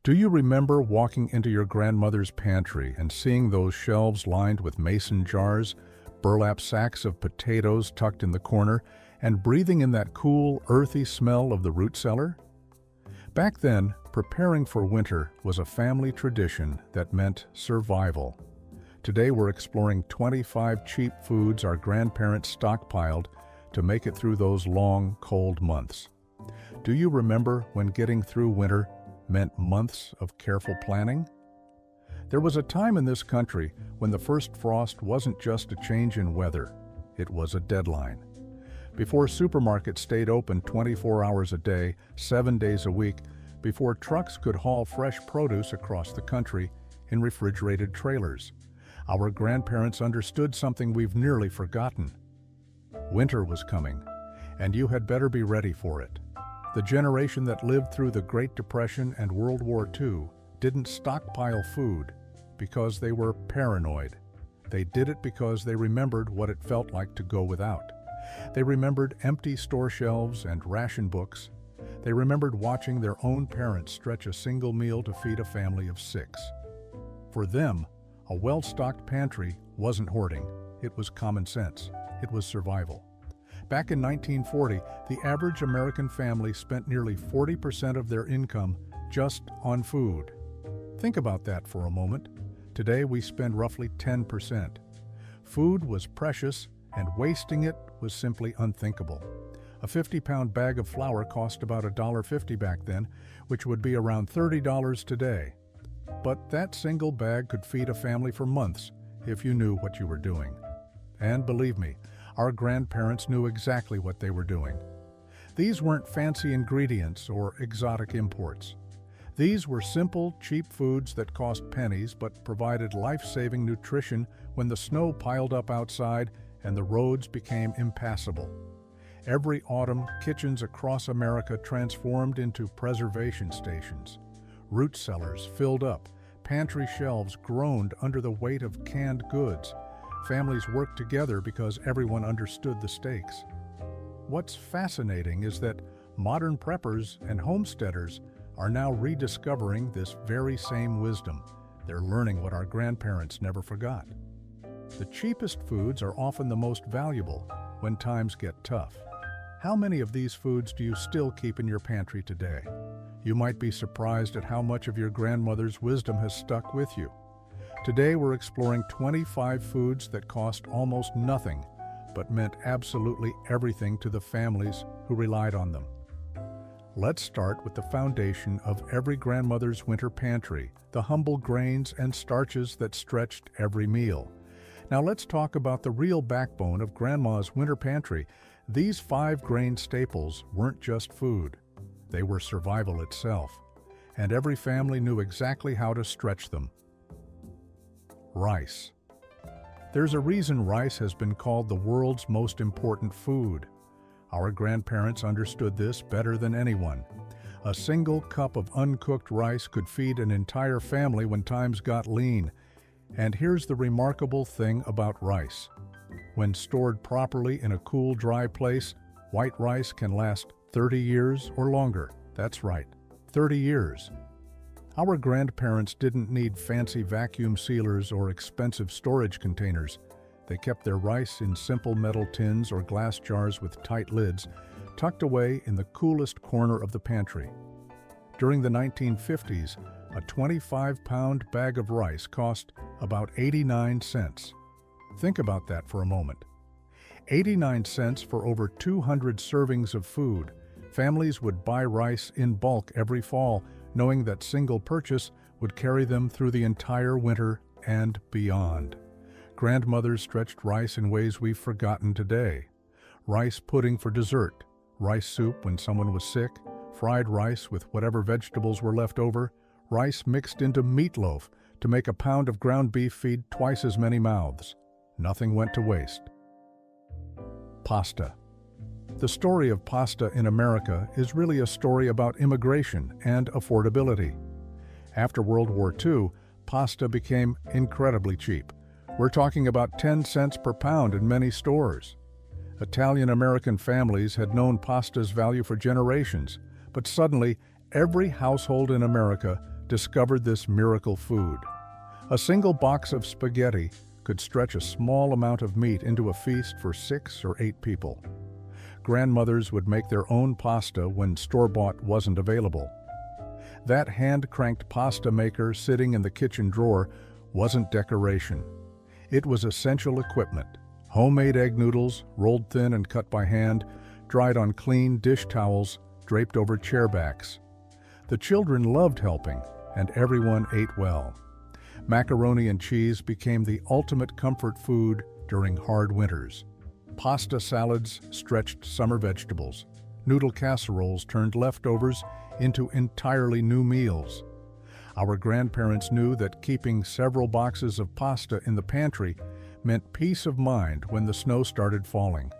Do you remember walking into your grandmother's pantry and seeing those shelves lined with mason jars, burlap sacks of potatoes tucked in the corner, and breathing in that cool, earthy smell of the root cellar? Back then, preparing for winter was a family tradition that meant survival. Today we're exploring 25 cheap foods our grandparents stockpiled to make it through those long, cold months. Do you remember when getting through winter meant months of careful planning? There was a time in this country when the first frost wasn't just a change in weather, it was a deadline. Before supermarkets stayed open 24 hours a day, 7 days a week, before trucks could haul fresh produce across the country in refrigerated trailers, our grandparents understood something we've nearly forgotten. Winter was coming, and you had better be ready for it. The generation that lived through the Great Depression and World War II didn't stockpile food because they were paranoid. They did it because they remembered what it felt like to go without. They remembered empty store shelves and ration books. They remembered watching their own parents stretch a single meal to feed a family of 6. For them, a well-stocked pantry wasn't hoarding. It was common sense. It was survival. Back in 1940, the average American family spent nearly 40% of their income just on food. Think about that for a moment. Today, we spend roughly 10%. Food was precious, and wasting it was simply unthinkable. A 50-pound bag of flour cost about $1.50 back then, which would be around $30 today. But that single bag could feed a family for months if you knew what you were doing. And believe me, our grandparents knew exactly what they were doing. These weren't fancy ingredients or exotic imports. These were simple, cheap foods that cost pennies but provided life-saving nutrition when the snow piled up outside and the roads became impassable. Every autumn, kitchens across America transformed into preservation stations. Root cellars filled up, pantry shelves groaned under the weight of canned goods. Families worked together because everyone understood the stakes. What's fascinating is that modern preppers and homesteaders are now rediscovering this very same wisdom. They're learning what our grandparents never forgot. The cheapest foods are often the most valuable when times get tough. How many of these foods do you still keep in your pantry today? You might be surprised at how much of your grandmother's wisdom has stuck with you. Today we're exploring 25 foods that cost almost nothing, but meant absolutely everything to the families who relied on them. Let's start with the foundation of every grandmother's winter pantry, the humble grains and starches that stretched every meal. Now let's talk about the real backbone of Grandma's winter pantry. These 5-grain staples weren't just food. They were survival itself, and every family knew exactly how to stretch them. Rice. There's a reason rice has been called the world's most important food. Our grandparents understood this better than anyone. A single cup of uncooked rice could feed an entire family when times got lean. And here's the remarkable thing about rice. When stored properly in a cool, dry place, white rice can last 30 years or longer. That's right, 30 years. Our grandparents didn't need fancy vacuum sealers or expensive storage containers. They kept their rice in simple metal tins or glass jars with tight lids, tucked away in the coolest corner of the pantry. During the 1950s, a 25-pound bag of rice cost about 89 cents. Think about that for a moment. 89 cents for over 200 servings of food. Families would buy rice in bulk every fall, knowing that single purchase would carry them through the entire winter and beyond. Grandmothers stretched rice in ways we've forgotten today. Rice pudding for dessert, rice soup when someone was sick, fried rice with whatever vegetables were left over, rice mixed into meatloaf to make a pound of ground beef feed twice as many mouths. Nothing went to waste. Pasta. The story of pasta in America is really a story about immigration and affordability. After World War II, pasta became incredibly cheap. We're talking about 10 cents per pound in many stores. Italian-American families had known pasta's value for generations, but suddenly every household in America discovered this miracle food. A single box of spaghetti could stretch a small amount of meat into a feast for 6 or 8 people. Grandmothers would make their own pasta when store-bought wasn't available. That hand-cranked pasta maker sitting in the kitchen drawer wasn't decoration. It was essential equipment. Homemade egg noodles, rolled thin and cut by hand, dried on clean dish towels draped over chair backs. The children loved helping, and everyone ate well. Macaroni and cheese became the ultimate comfort food during hard winters. Pasta salads stretched summer vegetables. Noodle casseroles turned leftovers into entirely new meals. Our grandparents knew that keeping several boxes of pasta in the pantry meant peace of mind when the snow started falling.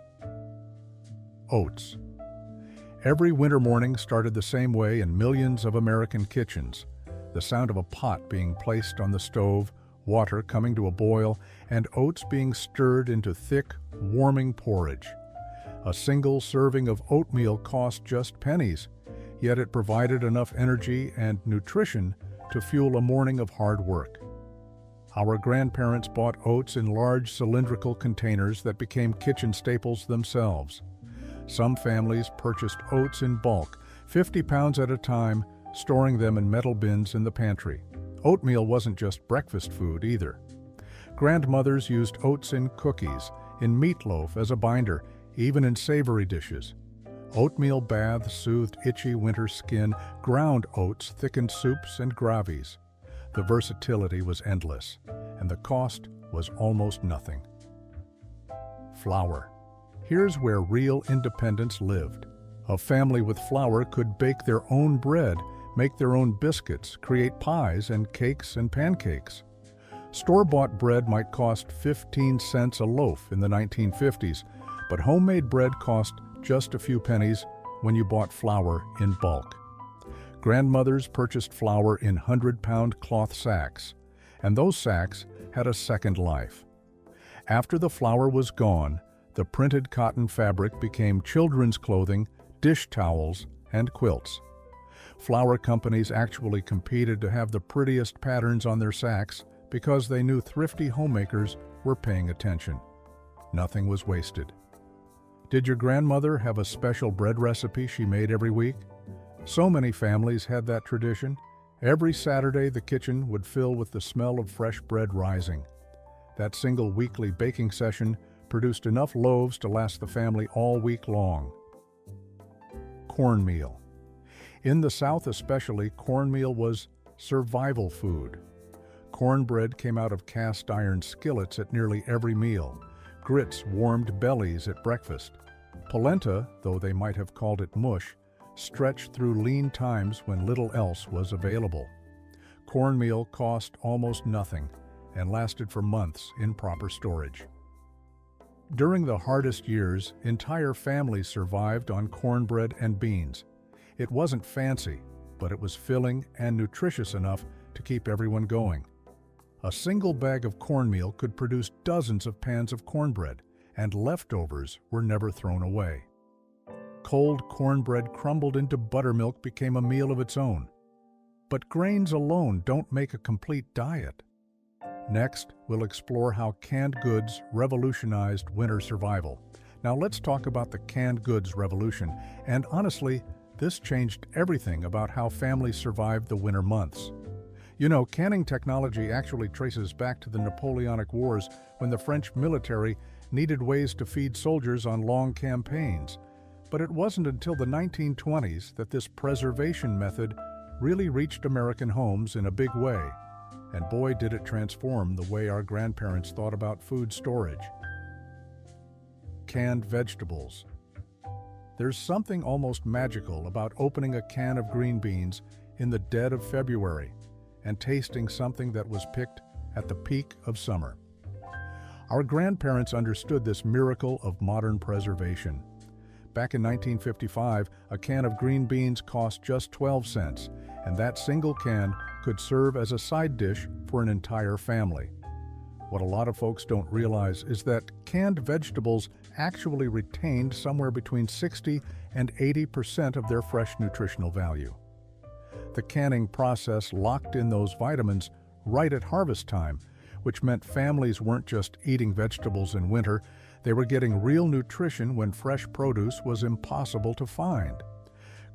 Oats. Every winter morning started the same way in millions of American kitchens. The sound of a pot being placed on the stove, water coming to a boil, and oats being stirred into thick, warming porridge. A single serving of oatmeal cost just pennies, yet it provided enough energy and nutrition to fuel a morning of hard work. Our grandparents bought oats in large cylindrical containers that became kitchen staples themselves. Some families purchased oats in bulk, 50 pounds at a time, storing them in metal bins in the pantry. Oatmeal wasn't just breakfast food either. Grandmothers used oats in cookies, in meatloaf as a binder, even in savory dishes. Oatmeal baths soothed itchy winter skin, ground oats thickened soups and gravies. The versatility was endless, and the cost was almost nothing. Flour. Here's where real independence lived. A family with flour could bake their own bread, make their own biscuits, create pies and cakes and pancakes. Store-bought bread might cost 15 cents a loaf in the 1950s, but homemade bread cost just a few pennies when you bought flour in bulk. Grandmothers purchased flour in 100-pound cloth sacks, and those sacks had a second life. After the flour was gone, the printed cotton fabric became children's clothing, dish towels, and quilts. Flour companies actually competed to have the prettiest patterns on their sacks because they knew thrifty homemakers were paying attention. Nothing was wasted. Did your grandmother have a special bread recipe she made every week? So many families had that tradition. Every Saturday, the kitchen would fill with the smell of fresh bread rising. That single weekly baking session produced enough loaves to last the family all week long. Cornmeal. In the South especially, cornmeal was survival food. Cornbread came out of cast iron skillets at nearly every meal. Grits warmed bellies at breakfast. Polenta, though they might have called it mush, stretched through lean times when little else was available. Cornmeal cost almost nothing and lasted for months in proper storage. During the hardest years, entire families survived on cornbread and beans. It wasn't fancy, but it was filling and nutritious enough to keep everyone going. A single bag of cornmeal could produce dozens of pans of cornbread, and leftovers were never thrown away. Cold cornbread crumbled into buttermilk became a meal of its own. But grains alone don't make a complete diet. Next, we'll explore how canned goods revolutionized winter survival. Now let's talk about the canned goods revolution, and honestly, this changed everything about how families survived the winter months. You know, canning technology actually traces back to the Napoleonic Wars when the French military needed ways to feed soldiers on long campaigns. But it wasn't until the 1920s that this preservation method really reached American homes in a big way. And boy, did it transform the way our grandparents thought about food storage. Canned vegetables. There's something almost magical about opening a can of green beans in the dead of February and tasting something that was picked at the peak of summer. Our grandparents understood this miracle of modern preservation. Back in 1955, a can of green beans cost just 12 cents, and that single can could serve as a side dish for an entire family. What a lot of folks don't realize is that canned vegetables actually retained somewhere between 60 and 80% of their fresh nutritional value. The canning process locked in those vitamins right at harvest time, which meant families weren't just eating vegetables in winter, they were getting real nutrition when fresh produce was impossible to find.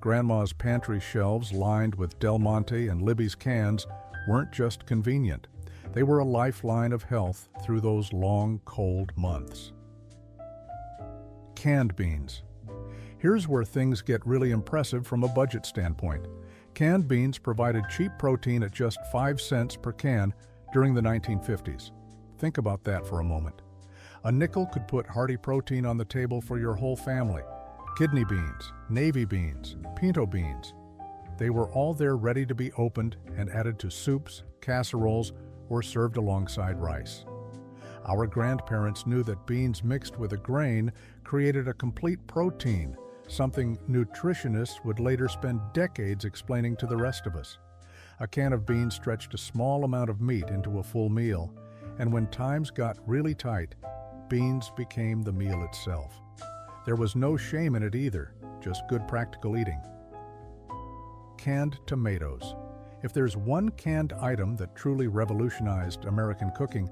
Grandma's pantry shelves lined with Del Monte and Libby's cans weren't just convenient. They were a lifeline of health through those long, cold months. Canned beans. Here's where things get really impressive from a budget standpoint. Canned beans provided cheap protein at just 5 cents per can during the 1950s. Think about that for a moment. A nickel could put hearty protein on the table for your whole family. Kidney beans, navy beans, pinto beans. They were all there ready to be opened and added to soups, casseroles, or served alongside rice. Our grandparents knew that beans mixed with a grain created a complete protein, something nutritionists would later spend decades explaining to the rest of us. A can of beans stretched a small amount of meat into a full meal, and when times got really tight, beans became the meal itself. There was no shame in it either, just good practical eating. Canned tomatoes. If there's one canned item that truly revolutionized American cooking,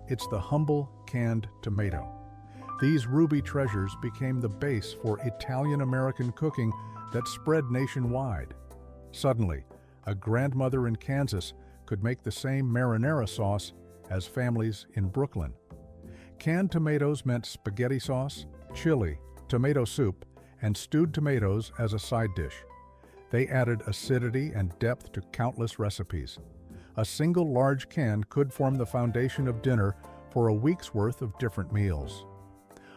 it's the humble canned tomato. These ruby treasures became the base for Italian-American cooking that spread nationwide. Suddenly, a grandmother in Kansas could make the same marinara sauce as families in Brooklyn. Canned tomatoes meant spaghetti sauce, chili, tomato soup, and stewed tomatoes as a side dish. They added acidity and depth to countless recipes. A single large can could form the foundation of dinner for a week's worth of different meals.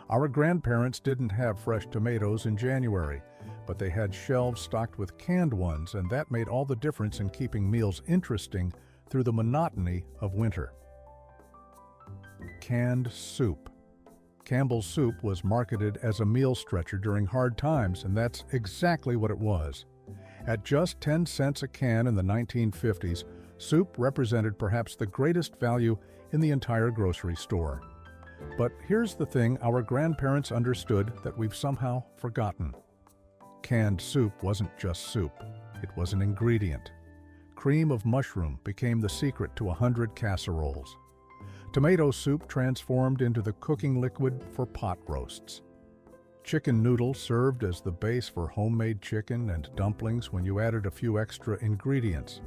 Our grandparents didn't have fresh tomatoes in January, but they had shelves stocked with canned ones, and that made all the difference in keeping meals interesting through the monotony of winter. Canned soup. Campbell's soup was marketed as a meal stretcher during hard times, and that's exactly what it was. At just 10 cents a can in the 1950s, soup represented perhaps the greatest value in the entire grocery store. But here's the thing our grandparents understood that we've somehow forgotten. Canned soup wasn't just soup, it was an ingredient. Cream of mushroom became the secret to 100 casseroles. Tomato soup transformed into the cooking liquid for pot roasts. Chicken noodle served as the base for homemade chicken and dumplings when you added a few extra ingredients.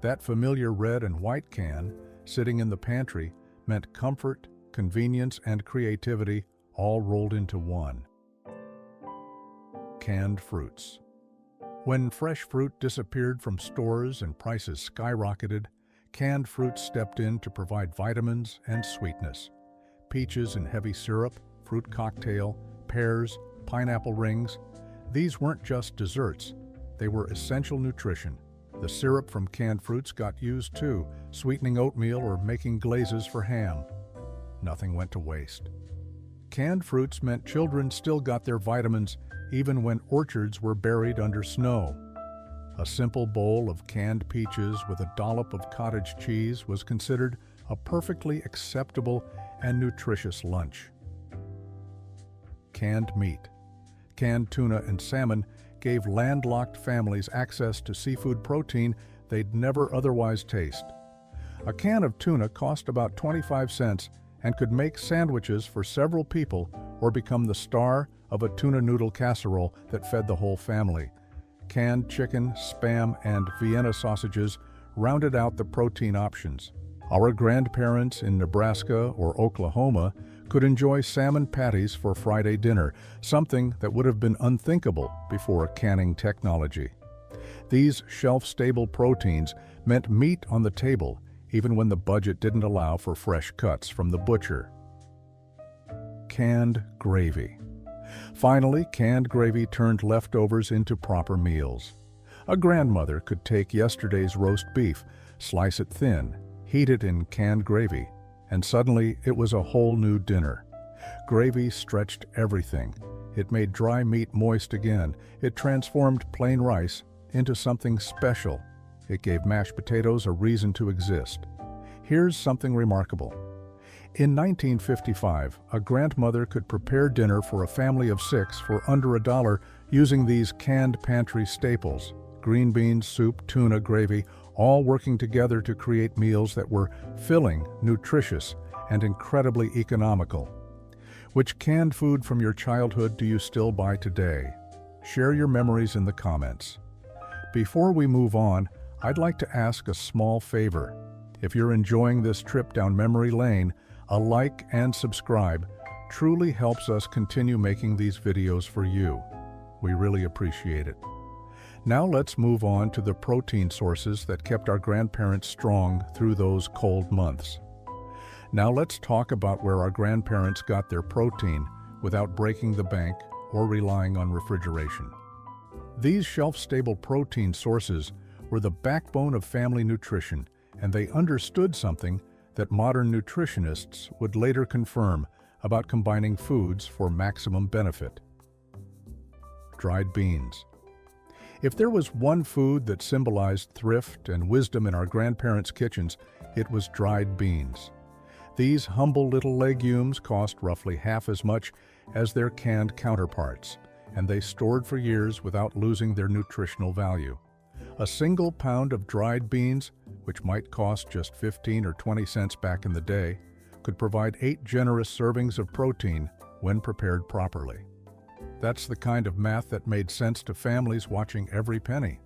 That familiar red and white can, sitting in the pantry, meant comfort, convenience, and creativity all rolled into one. Canned fruits. When fresh fruit disappeared from stores and prices skyrocketed, canned fruits stepped in to provide vitamins and sweetness. Peaches in heavy syrup, fruit cocktail, pears, pineapple rings. These weren't just desserts, they were essential nutrition. The syrup from canned fruits got used too, sweetening oatmeal or making glazes for ham. Nothing went to waste. Canned fruits meant children still got their vitamins even when orchards were buried under snow. A simple bowl of canned peaches with a dollop of cottage cheese was considered a perfectly acceptable and nutritious lunch. Canned meat. Canned tuna and salmon gave landlocked families access to seafood protein they'd never otherwise taste. A can of tuna cost about 25 cents and could make sandwiches for several people or become the star of a tuna noodle casserole that fed the whole family. Canned chicken, Spam, and Vienna sausages rounded out the protein options. Our grandparents in Nebraska or Oklahoma could enjoy salmon patties for Friday dinner, something that would have been unthinkable before canning technology. These shelf-stable proteins meant meat on the table, even when the budget didn't allow for fresh cuts from the butcher. Canned gravy. Finally, canned gravy turned leftovers into proper meals. A grandmother could take yesterday's roast beef, slice it thin, heat it in canned gravy, and suddenly it was a whole new dinner. Gravy stretched everything. It made dry meat moist again. It transformed plain rice into something special. It gave mashed potatoes a reason to exist. Here's something remarkable. In 1955, a grandmother could prepare dinner for a family of 6 for under $1 using these canned pantry staples: green beans, soup, tuna, gravy, all working together to create meals that were filling, nutritious, and incredibly economical. Which canned food from your childhood do you still buy today? Share your memories in the comments. Before we move on, I'd like to ask a small favor. If you're enjoying this trip down memory lane, a like and subscribe truly helps us continue making these videos for you. We really appreciate it. Now let's move on to the protein sources that kept our grandparents strong through those cold months. Now let's talk about where our grandparents got their protein without breaking the bank or relying on refrigeration. These shelf-stable protein sources were the backbone of family nutrition, and they understood something that modern nutritionists would later confirm about combining foods for maximum benefit. Dried beans. If there was one food that symbolized thrift and wisdom in our grandparents' kitchens, it was dried beans. These humble little legumes cost roughly half as much as their canned counterparts, and they stored for years without losing their nutritional value. A single pound of dried beans, which might cost just 15 or 20 cents back in the day, could provide 8 generous servings of protein when prepared properly. That's the kind of math that made sense to families watching every penny.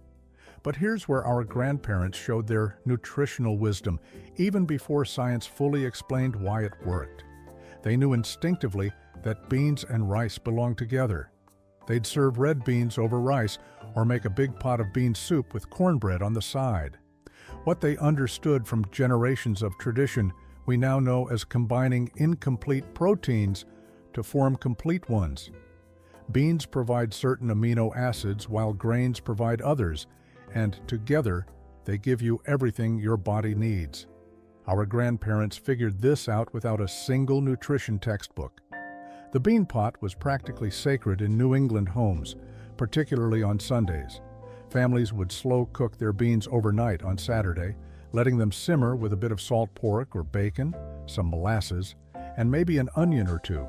But here's where our grandparents showed their nutritional wisdom, even before science fully explained why it worked. They knew instinctively that beans and rice belong together. They'd serve red beans over rice or make a big pot of bean soup with cornbread on the side. What they understood from generations of tradition, we now know as combining incomplete proteins to form complete ones. Beans provide certain amino acids while grains provide others, and together they give you everything your body needs. Our grandparents figured this out without a single nutrition textbook. The bean pot was practically sacred in New England homes, particularly on Sundays. Families would slow cook their beans overnight on Saturday, letting them simmer with a bit of salt pork or bacon, some molasses, and maybe an onion or two.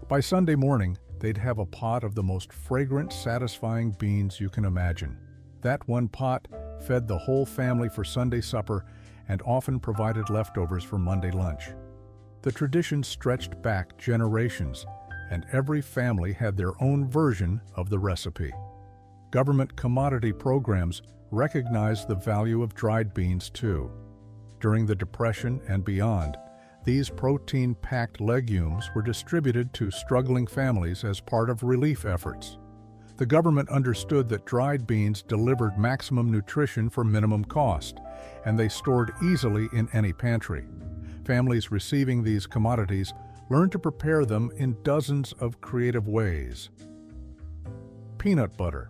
By Sunday morning, they'd have a pot of the most fragrant, satisfying beans you can imagine. That one pot fed the whole family for Sunday supper and often provided leftovers for Monday lunch. The tradition stretched back generations, and every family had their own version of the recipe. Government commodity programs recognized the value of dried beans too. During the Depression and beyond, these protein-packed legumes were distributed to struggling families as part of relief efforts. The government understood that dried beans delivered maximum nutrition for minimum cost, and they stored easily in any pantry. Families receiving these commodities learned to prepare them in dozens of creative ways. Peanut butter.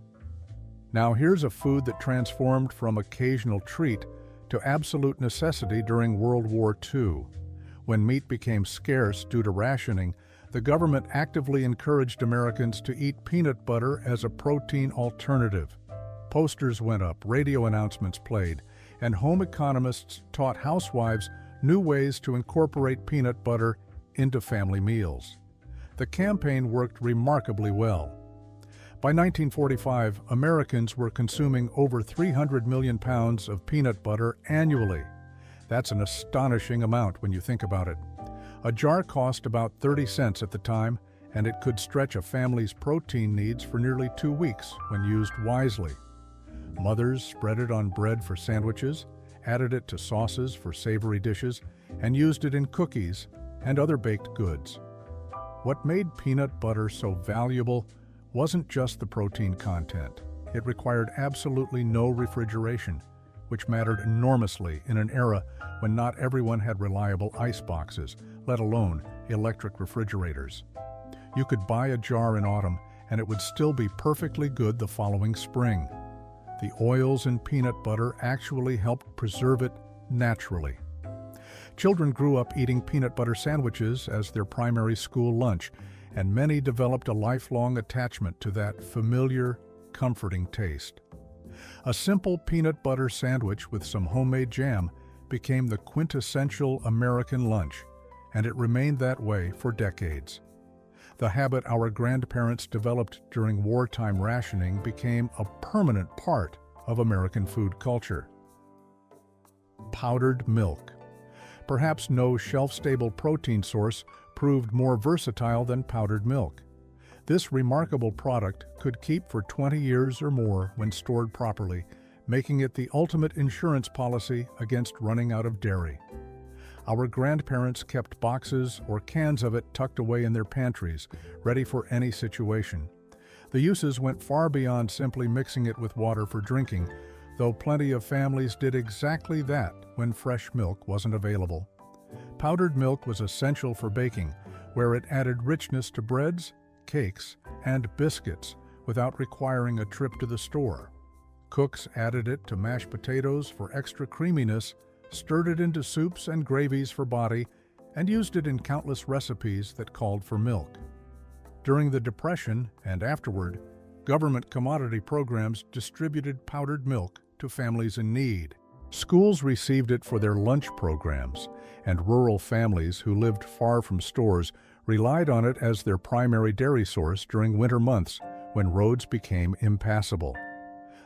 Now here's a food that transformed from occasional treat to absolute necessity during World War II. When meat became scarce due to rationing, the government actively encouraged Americans to eat peanut butter as a protein alternative. Posters went up, radio announcements played, and home economists taught housewives new ways to incorporate peanut butter into family meals. The campaign worked remarkably well. By 1945, Americans were consuming over 300 million pounds of peanut butter annually. That's an astonishing amount when you think about it. A jar cost about 30 cents at the time, and it could stretch a family's protein needs for nearly 2 weeks when used wisely. Mothers spread it on bread for sandwiches, added it to sauces for savory dishes, and used it in cookies and other baked goods. What made peanut butter so valuable wasn't just the protein content. It required absolutely no refrigeration, which mattered enormously in an era when not everyone had reliable ice boxes, let alone electric refrigerators. You could buy a jar in autumn and it would still be perfectly good the following spring. The oils in peanut butter actually helped preserve it naturally. Children grew up eating peanut butter sandwiches as their primary school lunch, and many developed a lifelong attachment to that familiar, comforting taste. A simple peanut butter sandwich with some homemade jam became the quintessential American lunch, and it remained that way for decades. The habit our grandparents developed during wartime rationing became a permanent part of American food culture. Powdered milk. Perhaps no shelf-stable protein source proved more versatile than powdered milk. This remarkable product could keep for 20 years or more when stored properly, making it the ultimate insurance policy against running out of dairy. Our grandparents kept boxes or cans of it tucked away in their pantries, ready for any situation. The uses went far beyond simply mixing it with water for drinking, though plenty of families did exactly that when fresh milk wasn't available. Powdered milk was essential for baking, where it added richness to breads, cakes, and biscuits without requiring a trip to the store. Cooks added it to mashed potatoes for extra creaminess, stirred it into soups and gravies for body, and used it in countless recipes that called for milk. During the Depression and afterward, government commodity programs distributed powdered milk to families in need. Schools received it for their lunch programs, and rural families who lived far from stores relied on it as their primary dairy source during winter months when roads became impassable.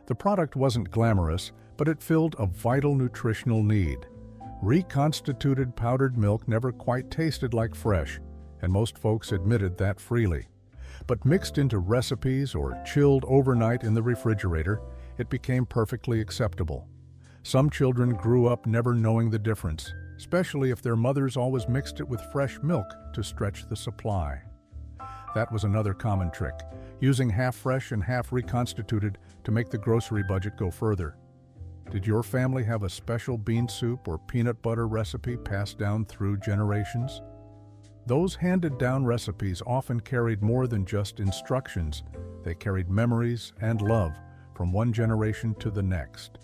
The product wasn't glamorous, but it filled a vital nutritional need. Reconstituted powdered milk never quite tasted like fresh, and most folks admitted that freely. But mixed into recipes or chilled overnight in the refrigerator, it became perfectly acceptable. Some children grew up never knowing the difference, especially if their mothers always mixed it with fresh milk to stretch the supply. That was another common trick, using half fresh and half reconstituted to make the grocery budget go further. Did your family have a special bean soup or peanut butter recipe passed down through generations? Those handed-down recipes often carried more than just instructions. They carried memories and love from one generation to the next.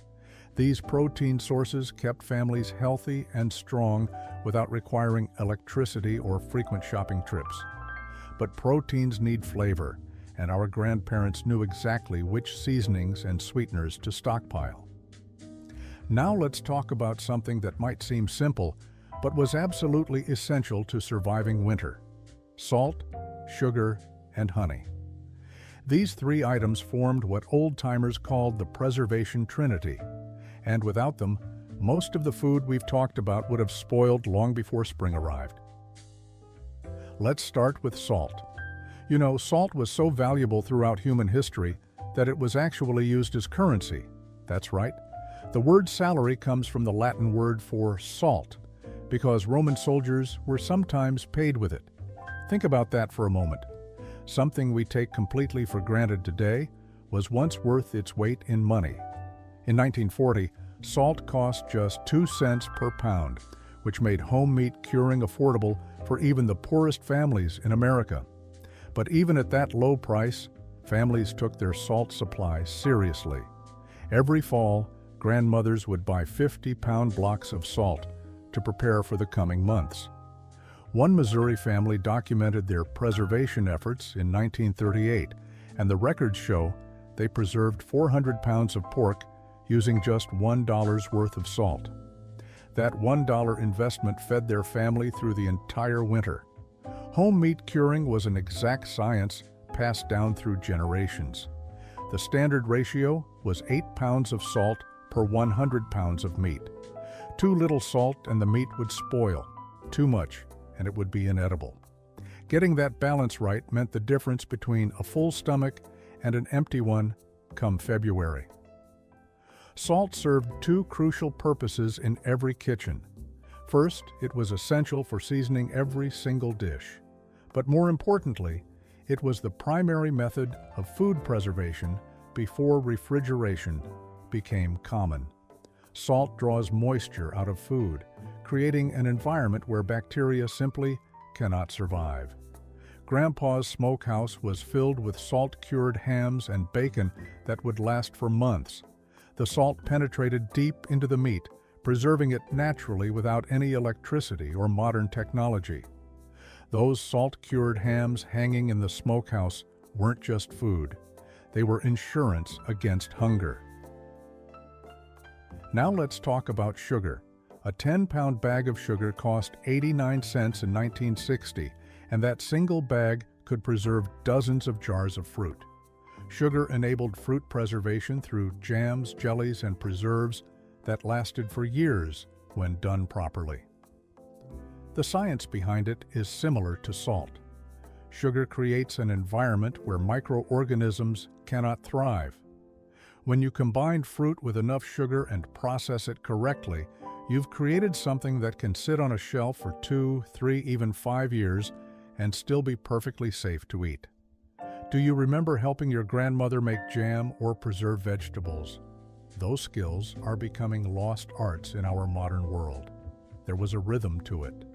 These protein sources kept families healthy and strong without requiring electricity or frequent shopping trips. But proteins need flavor, and our grandparents knew exactly which seasonings and sweeteners to stockpile. Now let's talk about something that might seem simple, but was absolutely essential to surviving winter: salt, sugar, and honey. These three items formed what old-timers called the preservation trinity, and without them, most of the food we've talked about would have spoiled long before spring arrived. Let's start with salt. You know, salt was so valuable throughout human history that it was actually used as currency. That's right. The word salary comes from the Latin word for salt, because Roman soldiers were sometimes paid with it. Think about that for a moment. Something we take completely for granted today was once worth its weight in money. In 1940, salt cost just 2 cents per pound, which made home meat curing affordable for even the poorest families in America. But even at that low price, families took their salt supply seriously. Every fall, grandmothers would buy 50-pound blocks of salt to prepare for the coming months. One Missouri family documented their preservation efforts in 1938, and the records show they preserved 400 pounds of pork using just $1 worth of salt. That $1 investment fed their family through the entire winter. Home meat curing was an exact science passed down through generations. The standard ratio was 8 pounds of salt per 100 pounds of meat. Too little salt and the meat would spoil. Too much, and it would be inedible. Getting that balance right meant the difference between a full stomach and an empty one come February. Salt served two crucial purposes in every kitchen. First, it was essential for seasoning every single dish. But more importantly, it was the primary method of food preservation before refrigeration became common. Salt draws moisture out of food, creating an environment where bacteria simply cannot survive. Grandpa's smokehouse was filled with salt-cured hams and bacon that would last for months. The salt penetrated deep into the meat, preserving it naturally without any electricity or modern technology. Those salt-cured hams hanging in the smokehouse weren't just food. They were insurance against hunger. Now let's talk about sugar. A 10-pound bag of sugar cost 89 cents in 1960, and that single bag could preserve dozens of jars of fruit. Sugar enabled fruit preservation through jams, jellies, and preserves that lasted for years when done properly. The science behind it is similar to salt. Sugar creates an environment where microorganisms cannot thrive. When you combine fruit with enough sugar and process it correctly, you've created something that can sit on a shelf for 2, 3, even 5 years and still be perfectly safe to eat. Do you remember helping your grandmother make jam or preserve vegetables? Those skills are becoming lost arts in our modern world. There was a rhythm to it.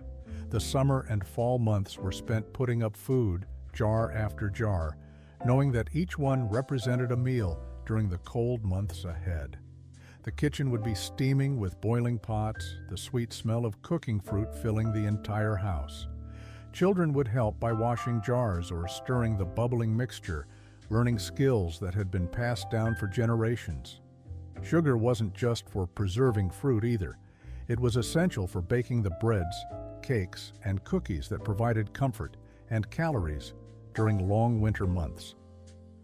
The summer and fall months were spent putting up food, jar after jar, knowing that each one represented a meal during the cold months ahead. The kitchen would be steaming with boiling pots, the sweet smell of cooking fruit filling the entire house. Children would help by washing jars or stirring the bubbling mixture, learning skills that had been passed down for generations. Sugar wasn't just for preserving fruit either. It was essential for baking the breads, cakes, and cookies that provided comfort and calories during long winter months.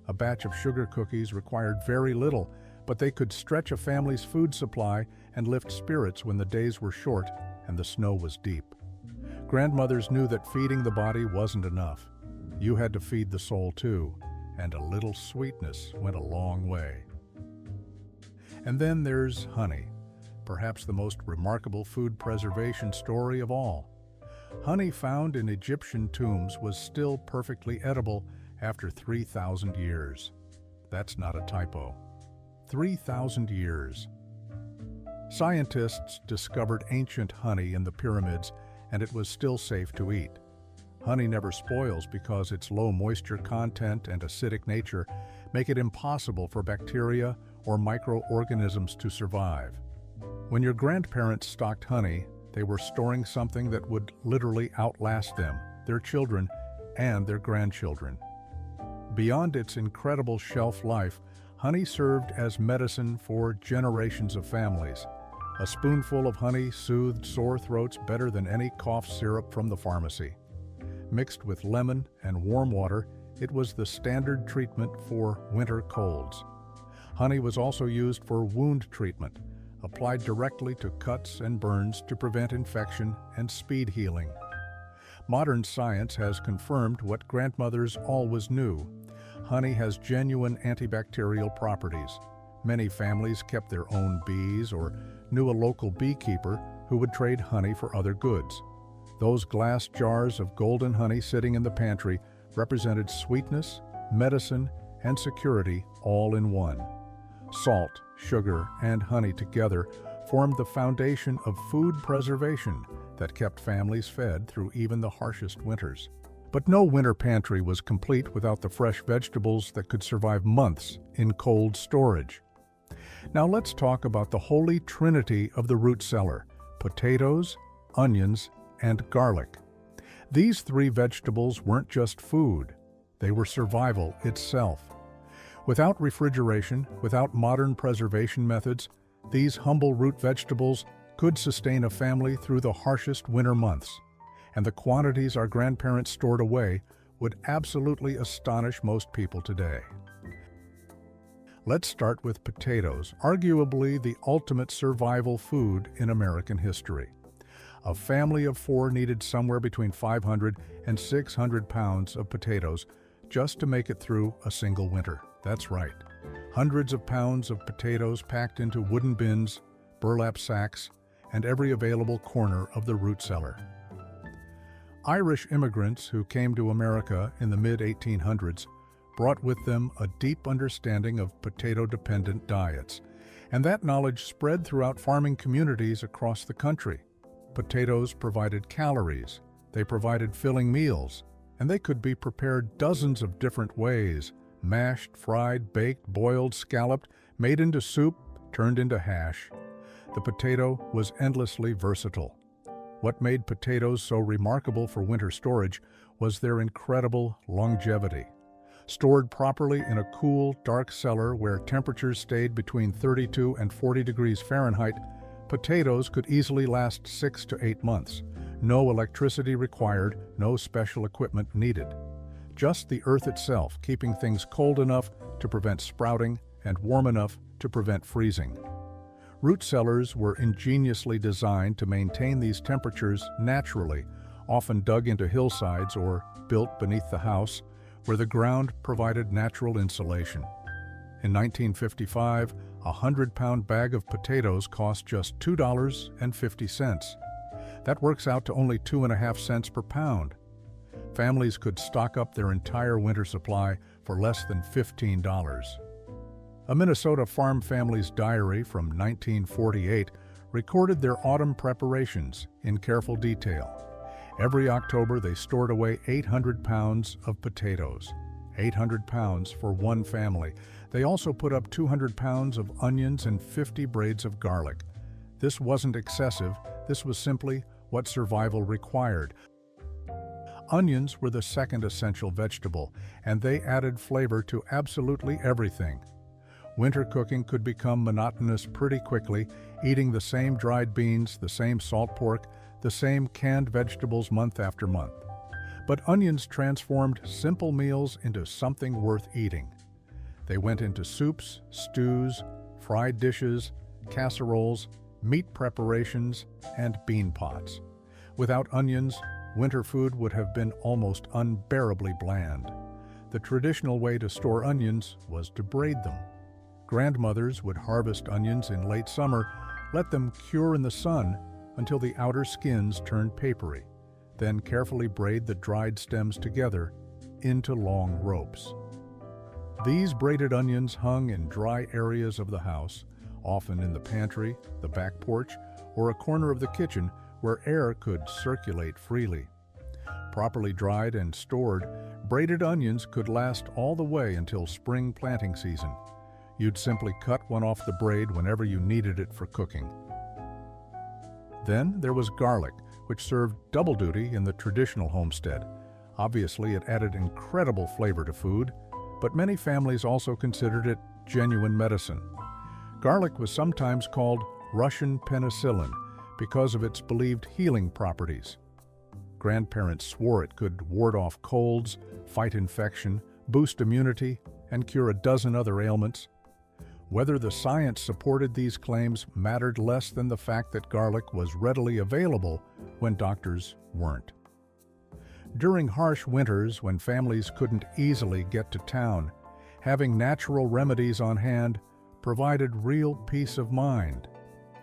A batch of sugar cookies required very little, but they could stretch a family's food supply and lift spirits when the days were short and the snow was deep. Grandmothers knew that feeding the body wasn't enough. You had to feed the soul too, and a little sweetness went a long way. And then there's honey, perhaps the most remarkable food preservation story of all. Honey found in Egyptian tombs was still perfectly edible after 3,000 years. That's not a typo. 3,000 years. Scientists discovered ancient honey in the pyramids, and it was still safe to eat. Honey never spoils because its low moisture content and acidic nature make it impossible for bacteria or microorganisms to survive. When your grandparents stocked honey, they were storing something that would literally outlast them, their children, and their grandchildren. Beyond its incredible shelf life, honey served as medicine for generations of families. A spoonful of honey soothed sore throats better than any cough syrup from the pharmacy. Mixed with lemon and warm water, it was the standard treatment for winter colds. Honey was also used for wound treatment, applied directly to cuts and burns to prevent infection and speed healing. Modern science has confirmed what grandmothers always knew. Honey has genuine antibacterial properties. Many families kept their own bees or knew a local beekeeper who would trade honey for other goods. Those glass jars of golden honey sitting in the pantry represented sweetness, medicine, and security all in one. Salt, sugar, and honey together formed the foundation of food preservation that kept families fed through even the harshest winters. But no winter pantry was complete without the fresh vegetables that could survive months in cold storage. Now let's talk about the holy trinity of the root cellar: potatoes, onions, and garlic. These three vegetables weren't just food, they were survival itself. Without refrigeration, without modern preservation methods, these humble root vegetables could sustain a family through the harshest winter months. And the quantities our grandparents stored away would absolutely astonish most people today. Let's start with potatoes, arguably the ultimate survival food in American history. A family of 4 needed somewhere between 500 and 600 pounds of potatoes just to make it through a single winter. That's right. Hundreds of pounds of potatoes packed into wooden bins, burlap sacks, and every available corner of the root cellar. Irish immigrants who came to America in the mid-1800s brought with them a deep understanding of potato-dependent diets, and that knowledge spread throughout farming communities across the country. Potatoes provided calories, they provided filling meals, and they could be prepared dozens of different ways: mashed, fried, baked, boiled, scalloped, made into soup, turned into hash. The potato was endlessly versatile. What made potatoes so remarkable for winter storage was their incredible longevity. Stored properly in a cool, dark cellar where temperatures stayed between 32 and 40 degrees Fahrenheit, potatoes could easily last 6 to 8 months. No electricity required, no special equipment needed. Just the earth itself, keeping things cold enough to prevent sprouting and warm enough to prevent freezing. Root cellars were ingeniously designed to maintain these temperatures naturally, often dug into hillsides or built beneath the house, where the ground provided natural insulation. In 1955, a 100-pound bag of potatoes cost just $2.50. That works out to only 2.5 cents per pound. Families could stock up their entire winter supply for less than $15. A Minnesota farm family's diary from 1948 recorded their autumn preparations in careful detail. Every October, they stored away 800 pounds of potatoes. 800 pounds for one family. They also put up 200 pounds of onions and 50 braids of garlic. This wasn't excessive, this was simply what survival required. Onions were the second essential vegetable, and they added flavor to absolutely everything. Winter cooking could become monotonous pretty quickly, eating the same dried beans, the same salt pork, the same canned vegetables month after month. But onions transformed simple meals into something worth eating. They went into soups, stews, fried dishes, casseroles, meat preparations, and bean pots. Without onions, winter food would have been almost unbearably bland. The traditional way to store onions was to braid them. Grandmothers would harvest onions in late summer, let them cure in the sun until the outer skins turned papery, then carefully braid the dried stems together into long ropes. These braided onions hung in dry areas of the house, often in the pantry, the back porch, or a corner of the kitchen where air could circulate freely. Properly dried and stored, braided onions could last all the way until spring planting season. You'd simply cut one off the braid whenever you needed it for cooking. Then there was garlic, which served double duty in the traditional homestead. Obviously, it added incredible flavor to food, but many families also considered it genuine medicine. Garlic was sometimes called Russian penicillin because of its believed healing properties. Grandparents swore it could ward off colds, fight infection, boost immunity, and cure a dozen other ailments. Whether the science supported these claims mattered less than the fact that garlic was readily available when doctors weren't. During harsh winters, when families couldn't easily get to town, having natural remedies on hand provided real peace of mind.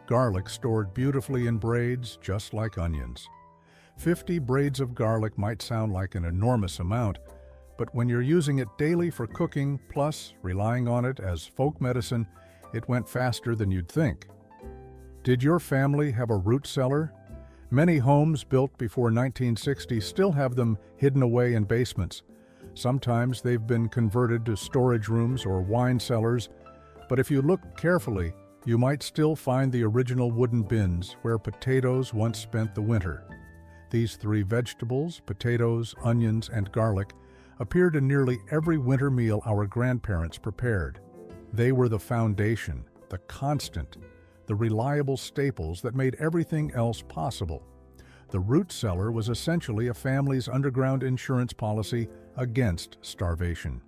Garlic stored beautifully in braids, just like onions. 50 braids of garlic might sound like an enormous amount, but when you're using it daily for cooking, plus relying on it as folk medicine, it went faster than you'd think. Did your family have a root cellar? Many homes built before 1960 still have them hidden away in basements. Sometimes they've been converted to storage rooms or wine cellars, but if you look carefully, you might still find the original wooden bins where potatoes once spent the winter. These three vegetables, potatoes, onions, and garlic, appeared in nearly every winter meal our grandparents prepared. They were the foundation, the constant, the reliable staples that made everything else possible. The root cellar was essentially a family's underground insurance policy against starvation.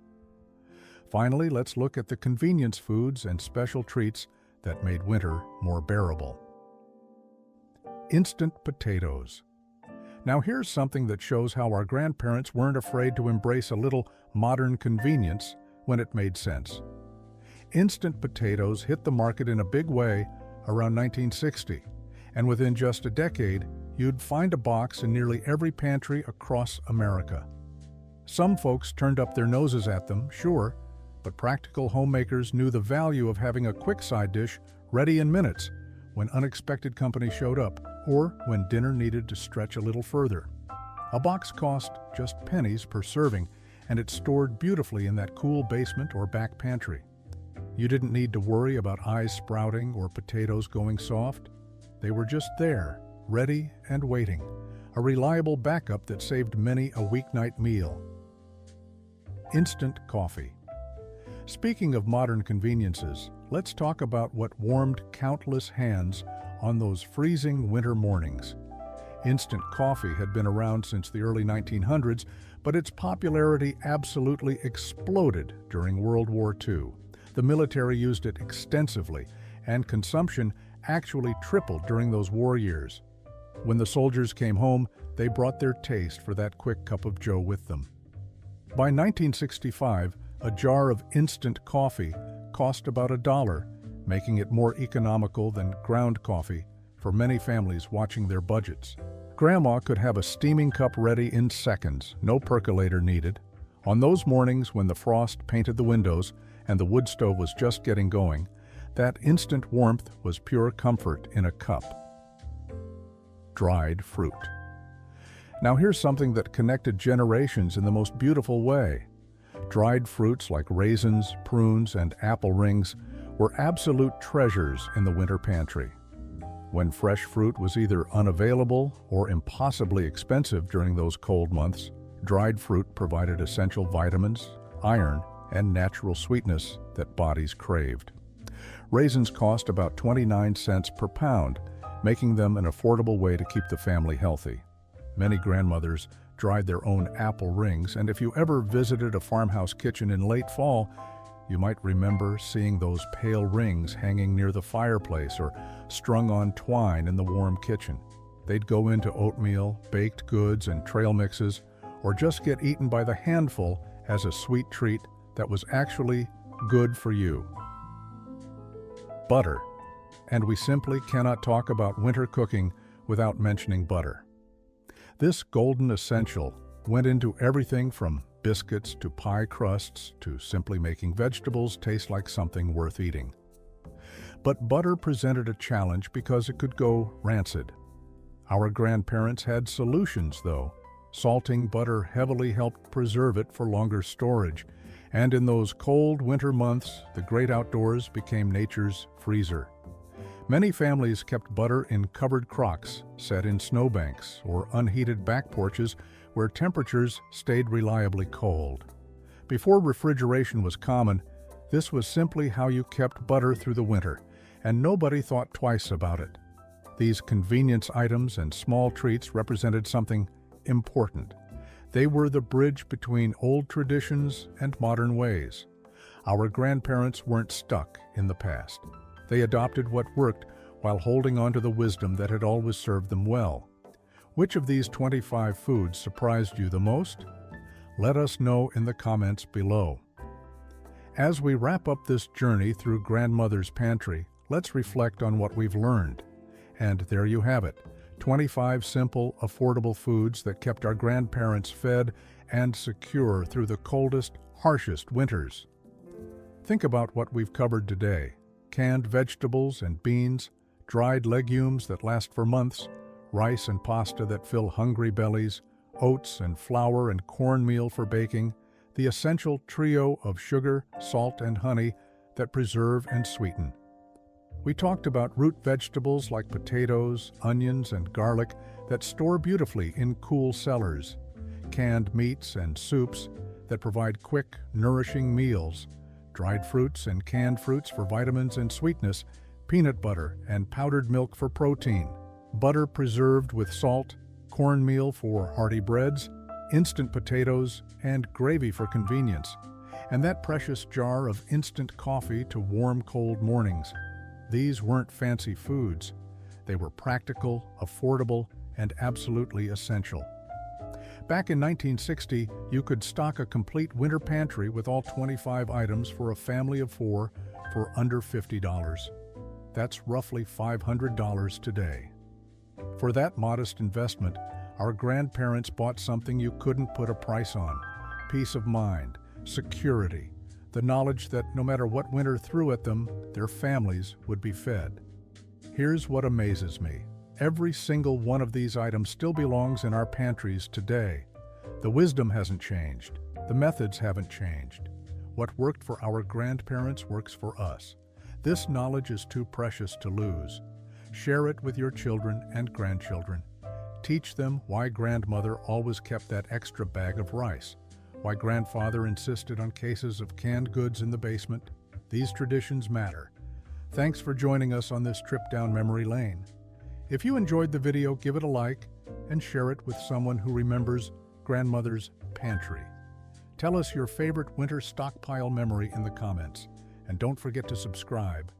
Finally, let's look at the convenience foods and special treats that made winter more bearable. Instant potatoes. Now here's something that shows how our grandparents weren't afraid to embrace a little modern convenience when it made sense. Instant potatoes hit the market in a big way around 1960, and within just a decade, you'd find a box in nearly every pantry across America. Some folks turned up their noses at them, sure, but practical homemakers knew the value of having a quick side dish ready in minutes when unexpected company showed up, or when dinner needed to stretch a little further. A box cost just pennies per serving, and it stored beautifully in that cool basement or back pantry. You didn't need to worry about eyes sprouting or potatoes going soft. They were just there, ready and waiting, a reliable backup that saved many a weeknight meal. Instant coffee. Speaking of modern conveniences, let's talk about what warmed countless hands on those freezing winter mornings. Instant coffee had been around since the early 1900s, but its popularity absolutely exploded during World War II. The military used it extensively, and consumption actually tripled during those war years. When the soldiers came home, they brought their taste for that quick cup of joe with them. By 1965, a jar of instant coffee cost about $1, making it more economical than ground coffee for many families watching their budgets. Grandma could have a steaming cup ready in seconds, no percolator needed. On those mornings when the frost painted the windows and the wood stove was just getting going, that instant warmth was pure comfort in a cup. Dried fruit. Now here's something that connected generations in the most beautiful way. Dried fruits like raisins, prunes, and apple rings were absolute treasures in the winter pantry. When fresh fruit was either unavailable or impossibly expensive during those cold months, dried fruit provided essential vitamins, iron, and natural sweetness that bodies craved. Raisins cost about 29 cents per pound, making them an affordable way to keep the family healthy. Many grandmothers dried their own apple rings, and if you ever visited a farmhouse kitchen in late fall, you might remember seeing those pale rings hanging near the fireplace or strung on twine in the warm kitchen. They'd go into oatmeal, baked goods, and trail mixes, or just get eaten by the handful as a sweet treat that was actually good for you. Butter. And we simply cannot talk about winter cooking without mentioning butter. This golden essential went into everything from biscuits to pie crusts to simply making vegetables taste like something worth eating. But butter presented a challenge because it could go rancid. Our grandparents had solutions, though. Salting butter heavily helped preserve it for longer storage, and in those cold winter months, the great outdoors became nature's freezer. Many families kept butter in covered crocks set in snowbanks or unheated back porches where temperatures stayed reliably cold. Before refrigeration was common, this was simply how you kept butter through the winter, and nobody thought twice about it. These convenience items and small treats represented something important. They were the bridge between old traditions and modern ways. Our grandparents weren't stuck in the past. They adopted what worked while holding on to the wisdom that had always served them well. Which of these 25 foods surprised you the most? Let us know in the comments below. As we wrap up this journey through Grandmother's Pantry, let's reflect on what we've learned. And there you have it, 25 simple, affordable foods that kept our grandparents fed and secure through the coldest, harshest winters. Think about what we've covered today. Canned vegetables and beans, dried legumes that last for months, rice and pasta that fill hungry bellies, oats and flour and cornmeal for baking, the essential trio of sugar, salt, and honey that preserve and sweeten. We talked about root vegetables like potatoes, onions, and garlic that store beautifully in cool cellars, canned meats and soups that provide quick, nourishing meals, dried fruits and canned fruits for vitamins and sweetness, peanut butter and powdered milk for protein, butter preserved with salt, cornmeal for hearty breads, instant potatoes, and gravy for convenience, and that precious jar of instant coffee to warm cold mornings. These weren't fancy foods. They were practical, affordable, and absolutely essential. Back in 1960, you could stock a complete winter pantry with all 25 items for a family of 4 for under $50. That's roughly $500 today. For that modest investment, our grandparents bought something you couldn't put a price on: peace of mind, security, the knowledge that no matter what winter threw at them, their families would be fed. Here's what amazes me. Every single one of these items still belongs in our pantries today. The wisdom hasn't changed. The methods haven't changed. What worked for our grandparents works for us. This knowledge is too precious to lose. Share it with your children and grandchildren. Teach them why grandmother always kept that extra bag of rice, why grandfather insisted on cases of canned goods in the basement. These traditions matter. Thanks for joining us on this trip down memory lane. If you enjoyed the video, give it a like and share it with someone who remembers grandmother's pantry. Tell us your favorite winter stockpile memory in the comments, and don't forget to subscribe.